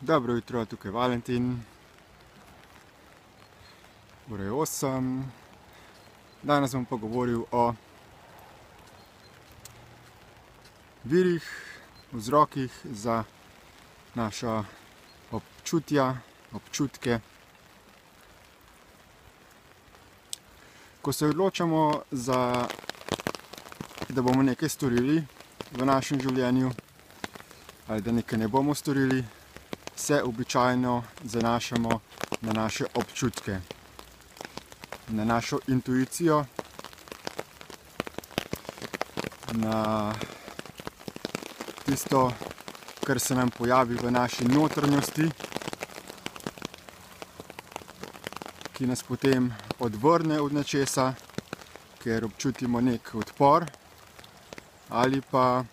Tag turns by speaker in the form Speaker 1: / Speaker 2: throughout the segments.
Speaker 1: Dobro jutro, tukaj je Valentin. Ura je 8. Danes bom pogovoril o virih, vzrokih za naša občutja, občutke. Ko se odločamo, da bomo nekaj storili v našem življenju ali da nekaj ne bomo storili, se običajno zanašamo na naše občutke, na našo intuicijo, na tisto, kar se nam pojavi v naši notranjosti, ki nas potem odvrne od nečesa, ker občutimo nek odpor, ali pa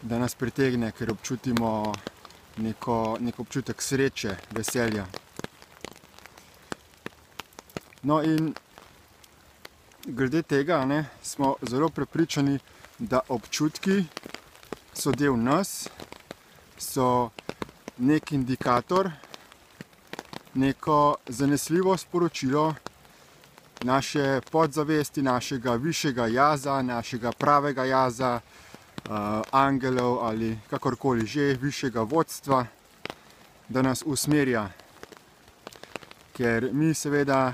Speaker 1: da nas pritegne, ker občutimo nek občutek sreče, veselja. No in glede tega smo zelo prepričani, da občutki so del nas, so nek indikator, neko zanesljivo sporočilo naše podzavesti, našega višjega jaza, našega pravega jaza, angelov ali kakorkoli že, višjega vodstva, da nas usmerja. Ker mi seveda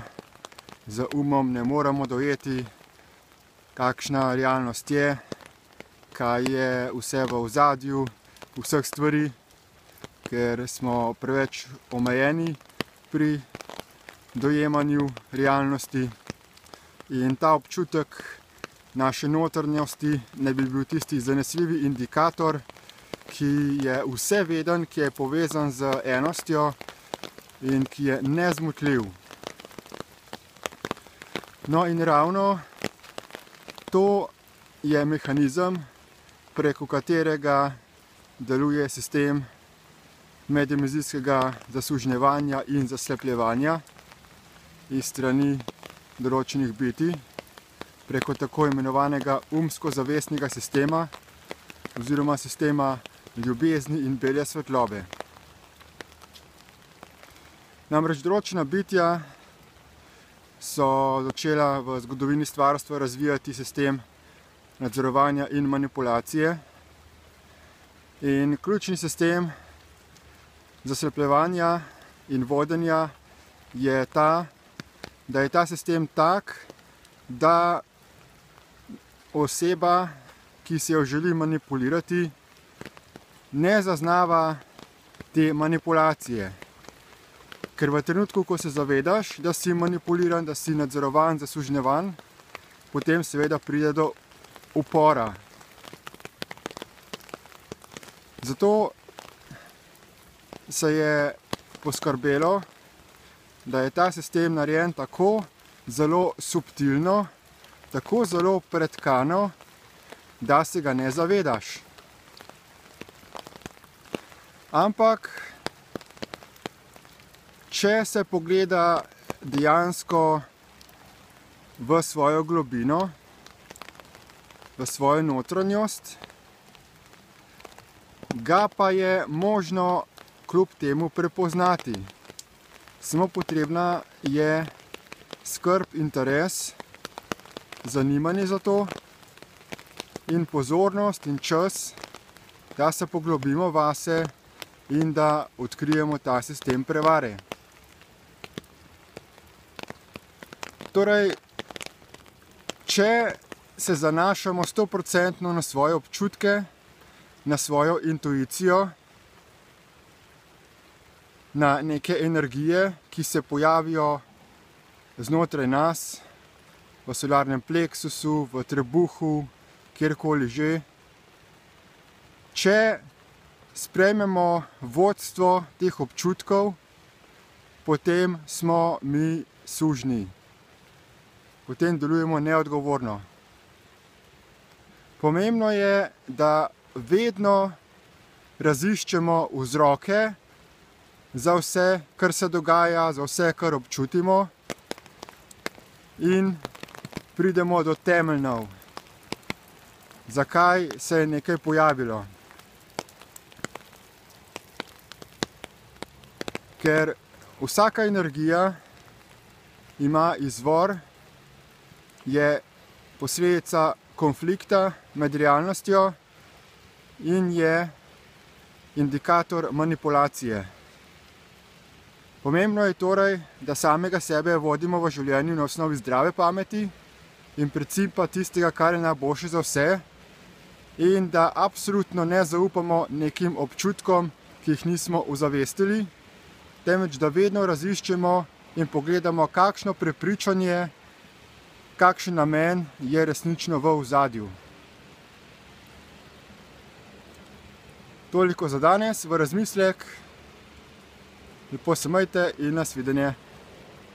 Speaker 1: z umom ne moremo dojeti, kakšna realnost je, kaj je vse v ozadju vseh stvari, ker smo preveč omejeni pri dojemanju realnosti. In ta občutek naše notranjosti ne bi bil tisti zanesljivi indikator, ki je vseveden, ki je povezan z enostjo in ki je nezmotljiv. No in ravno to je mehanizem, preko katerega deluje sistem meddimenzijskega zasužnjevanja in zaslepljevanja iz strani določenih bitij, preko tako imenovanega umsko-zavestnega sistema oziroma sistema ljubezni in bele svetlobe. Namreč določena bitja so začela v zgodovini stvarstva razvijati sistem nadzorovanja in manipulacije. In ključni sistem zaslepljevanja in vodenja je ta, da je ta sistem tak, da oseba, ki se jo želi manipulirati, ne zaznava te manipulacije. Ker v trenutku, ko se zavedaš, da si manipuliran, da si nadzorovan, zasužnjevan, potem seveda pride do upora. Zato se je poskrbelo, da je ta sistem narejen tako zelo subtilno, tako zelo pretkano, da se ga ne zavedaš. Ampak, če se pogleda dejansko v svojo globino, v svojo notranjost, ga pa je možno kljub temu prepoznati. Samo potrebna je skrb, interes, zanimanje za to in pozornost in čas, da se poglobimo vase in da odkrijemo ta sistem prevare. Torej, če se zanašamo 100% na svoje občutke, na svojo intuicijo, na neke energije, ki se pojavijo znotraj nas, v solarnem pleksusu, v trebuhu, kjerkoli že. Če sprejmemo vodstvo teh občutkov, potem smo mi sužnji. Potem delujemo neodgovorno. Pomembno je, da vedno raziščemo vzroke za vse, kar se dogaja, za vse, kar občutimo, in pridemo do temeljnov. zakaj se je nekaj pojavilo. ker vsaka energija ima izvor, je posledica konflikta med realnostjo in je indikator manipulacije. Pomembno je torej, da samega sebe vodimo v življenju na osnovi zdrave pameti in predvsem pa tistega, kar je najboljše za vse, in da absolutno ne zaupamo nekim občutkom, ki jih nismo ozavestili, temveč da vedno raziščemo in pogledamo, kakšno prepričanje, kakšen namen je resnično v ozadju. Toliko za danes, v razmislek. Lepo se majte in nasvidenje.